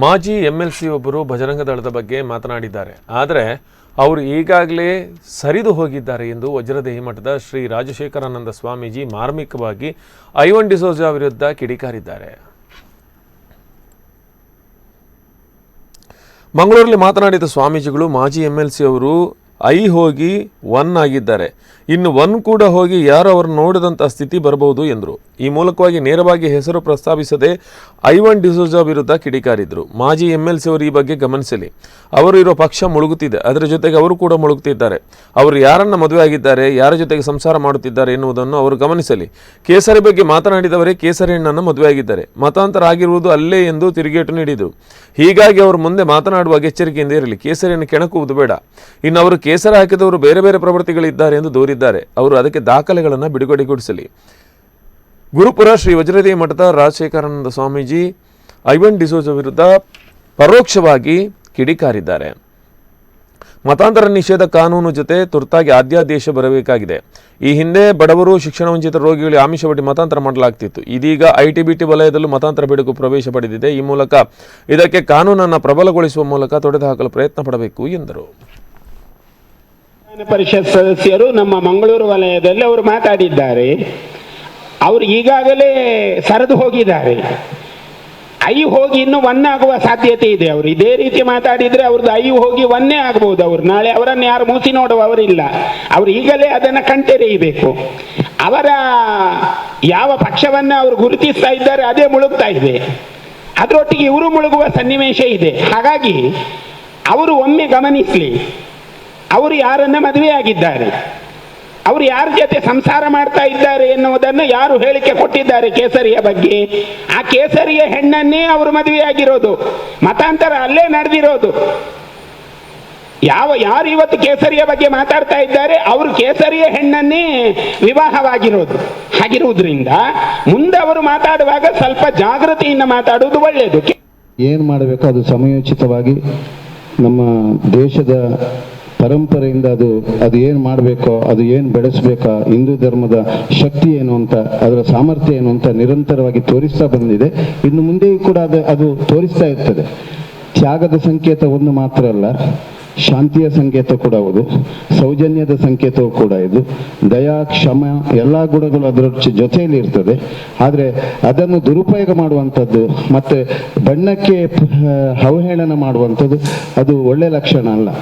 ಮಾಜಿ ಎಂಎಲ್ಸಿ ಒಬ್ಬರು ಬಜರಂಗ ದಳದ ಬಗ್ಗೆ ಮಾತನಾಡಿದ್ದಾರೆ. ಆದರೆ ಅವರು ಈಗಾಗಲೇ ಸರಿದು ಹೋಗಿದ್ದಾರೆ ಎಂದು ವಜ್ರದೇಹಿ ಮಠದ ಶ್ರೀ ರಾಜಶೇಖರಾನಂದ ಸ್ವಾಮೀಜಿ ಮಾರ್ಮಿಕವಾಗಿ ಐವನ್ ಡಿಸೋಜಾ ವಿರುದ್ಧ ಕಿಡಿಕಾರಿದ್ದಾರೆ. ಮಂಗಳೂರಲ್ಲಿ ಮಾತನಾಡಿದ ಸ್ವಾಮೀಜಿಗಳು, ಮಾಜಿ ಎಂಎಲ್ಸಿ ಅವರು ಹೋಗಿ 1 ಆಗಿದ್ದಾರೆ, ಇನ್ನು 1 ಕೂಡ ಹೋಗಿ ಯಾರು ಅವರನ್ನು ನೋಡಿದಂಥ ಸ್ಥಿತಿ ಬರಬಹುದು ಎಂದರು. ಈ ಮೂಲಕವಾಗಿ ನೇರವಾಗಿ ಹೆಸರು ಪ್ರಸ್ತಾಪಿಸದೆ ಐವನ್ ಡಿಸೋಜಾ ವಿರುದ್ಧ ಕಿಡಿಕಾರಿದರು. ಮಾಜಿ ಎಂಎಲ್ಸಿ ಅವರು ಈ ಬಗ್ಗೆ ಗಮನಿಸಲಿ. ಅವರು ಇರೋ ಪಕ್ಷ ಮುಳುಗುತ್ತಿದೆ, ಅದರ ಜೊತೆಗೆ ಅವರು ಕೂಡ ಮುಳುಗುತ್ತಿದ್ದಾರೆ. ಅವರು ಯಾರನ್ನ ಮದುವೆ ಆಗಿದ್ದಾರೆ, ಯಾರ ಜೊತೆಗೆ ಸಂಸಾರ ಮಾಡುತ್ತಿದ್ದಾರೆ ಎನ್ನುವುದನ್ನು ಅವರು ಗಮನಿಸಲಿ. ಕೇಸರಿ ಬಗ್ಗೆ ಮಾತನಾಡಿದವರೇ ಕೇಸರಿ ಹೆಣ್ಣನ್ನು ಮದುವೆ ಆಗಿದ್ದಾರೆ, ಮತಾಂತರ ಆಗಿರುವುದು ಅಲ್ಲೇ ಎಂದು ತಿರುಗೇಟು ನೀಡಿದರು. ಹೀಗಾಗಿ ಅವರು ಮುಂದೆ ಮಾತನಾಡುವಾಗ ಎಚ್ಚರಿಕೆಯಿಂದ ಇರಲಿ. ಕೇಸರಿಯನ್ನು ಕೆಣಕುವುದು ಬೇಡ. ಇನ್ನು ಅವರು ಕೇಸರಿ ಹಾಕಿದವರು ಬೇರೆ ಬೇರೆ ಪ್ರವೃತ್ತಿಗಳಿದ್ದಾರೆ ಎಂದು ದೂರಿದ್ದಾರೆ. ಅವರು ಅದಕ್ಕೆ ದಾಖಲೆಗಳನ್ನು ಬಿಡುಗಡೆಗೊಳಿಸಲಿ. ಗುರುಪುರ ಶ್ರೀ ವಜ್ರದೇಹಿ ಮಠದ ರಾಜಶೇಖರಾನಂದ ಸ್ವಾಮೀಜಿ ಐವನ್ ಡಿಸೋಜಾ ವಿರುದ್ಧ ಪರೋಕ್ಷವಾಗಿ ಕಿಡಿಕಾರಿದ್ದಾರೆ. ಮತಾಂತರ ನಿಷೇಧ ಕಾನೂನು ಜೊತೆ ತುರ್ತಾಗಿ ಅಧ್ಯಾದೇಶ ಬರಬೇಕಾಗಿದೆ. ಈ ಹಿಂದೆ ಬಡವರು, ಶಿಕ್ಷಣ ವಂಚಿತ ರೋಗಿಗಳಿಗೆ ಆಮಿಷವೊಡ್ಡಿ ಮತಾಂತರ ಮಾಡಲಾಗ್ತಿತ್ತು. ಇದೀಗ ಐಟಿ-ಬಿಟಿ ವಲಯದಲ್ಲೂ ಮತಾಂತರ ಬೇಡಿಕೆ ಪ್ರವೇಶ ಪಡೆದಿದೆ. ಈ ಮೂಲಕ ಇದಕ್ಕೆ ಕಾನೂನನ್ನು ಪ್ರಬಲಗೊಳಿಸುವ ಮೂಲಕ ತೊಡೆದು ಹಾಕಲು ಪ್ರಯತ್ನ ಪಡಬೇಕು ಎಂದರು. ಪರಿಷತ್ ಸದಸ್ಯರು ನಮ್ಮ ಮಂಗಳೂರು ವಲಯದಲ್ಲಿ ಅವರು ಮಾತಾಡಿದ್ದಾರೆ. ಅವರು ಈಗಾಗಲೇ ಸರಿದು ಹೋಗಿದ್ದಾರೆ. ಹೋಗಿ ಇನ್ನು 1 ಆಗುವ ಸಾಧ್ಯತೆ ಇದೆ. ಅವರು ಇದೇ ರೀತಿ ಮಾತಾಡಿದ್ರೆ ಅವ್ರದ್ದು ಹೋಗಿ 1 ಆಗಬಹುದು. ಅವರು ನಾಳೆ ಅವರನ್ನು ಯಾರು ಮೂಸಿ ನೋಡುವವರಿಲ್ಲ. ಅವರು ಈಗಲೇ ಅದನ್ನು ಕಣ್ತೆರೆಯಬೇಕು. ಅವರ ಯಾವ ಪಕ್ಷವನ್ನ ಅವರು ಗುರುತಿಸ್ತಾ ಇದ್ದಾರೆ ಅದೇ ಮುಳುಗ್ತಾ ಇದೆ, ಅದರೊಟ್ಟಿಗೆ ಇವರು ಮುಳುಗುವ ಸನ್ನಿವೇಶ ಇದೆ. ಹಾಗಾಗಿ ಅವರು ಒಮ್ಮೆ ಗಮನಿಸಲಿ, ಅವರು ಯಾರನ್ನ ಮದುವೆಯಾಗಿದ್ದಾರೆ, ಅವರು ಯಾರ ಜೊತೆ ಸಂಸಾರ ಮಾಡ್ತಾ ಇದ್ದಾರೆ ಎನ್ನುವುದನ್ನು ಯಾರು ಹೇಳಿಕೆ ಕೊಟ್ಟಿದ್ದಾರೆ ಕೇಸರಿಯ ಬಗ್ಗೆ. ಆ ಕೇಸರಿಯ ಹೆಣ್ಣನ್ನೇ ಅವರು ಮದುವೆಯಾಗಿರೋದು, ಮತಾಂತರ ಅಲ್ಲೇ ನಡೆದಿರೋದು. ಯಾರು ಇವತ್ತು ಕೇಸರಿಯ ಬಗ್ಗೆ ಮಾತಾಡ್ತಾ ಇದ್ದಾರೆ ಅವರು ಕೇಸರಿಯ ಹೆಣ್ಣನ್ನೇ ವಿವಾಹವಾಗಿರೋದು. ಹಾಗಿರುವುದರಿಂದ ಮುಂದೆ ಅವರು ಮಾತಾಡುವಾಗ ಸ್ವಲ್ಪ ಜಾಗೃತಿಯಿಂದ ಮಾತಾಡುವುದು ಒಳ್ಳೆಯದು. ಏನು ಮಾಡಬೇಕು ಅದು ಸಮಯೋಚಿತವಾಗಿ ನಮ್ಮ ದೇಶದ ಪರಂಪರೆಯಿಂದ ಅದು ಏನು ಮಾಡಬೇಕೋ, ಅದು ಏನು ಬೆಳೆಸಬೇಕೋ, ಹಿಂದೂ ಧರ್ಮದ ಶಕ್ತಿ ಏನು ಅಂತ, ಅದರ ಸಾಮರ್ಥ್ಯ ಏನು ಅಂತ ನಿರಂತರವಾಗಿ ತೋರಿಸ್ತಾ ಬಂದಿದೆ. ಇನ್ನು ಮುಂದೆಯೂ ಕೂಡ ಅದು ತೋರಿಸ್ತಾ ಇರ್ತದೆ. ತ್ಯಾಗದ ಸಂಕೇತ ಒಂದು ಮಾತ್ರ ಅಲ್ಲ, ಶಾಂತಿಯ ಸಂಕೇತ ಕೂಡ ಹೌದು, ಸೌಜನ್ಯದ ಸಂಕೇತವೂ ಕೂಡ ಇದು. ದಯಾ, ಕ್ಷಮ ಎಲ್ಲ ಗುಣಗಳು ಅದರ ಜೊತೆಯಲ್ಲಿ ಇರ್ತದೆ. ಆದರೆ ಅದನ್ನು ದುರುಪಯೋಗ ಮಾಡುವಂಥದ್ದು ಮತ್ತೆ ಬಣ್ಣಕ್ಕೆ ಅವಹೇಳನ ಮಾಡುವಂಥದ್ದು ಅದು ಒಳ್ಳೆ ಲಕ್ಷಣ ಅಲ್ಲ.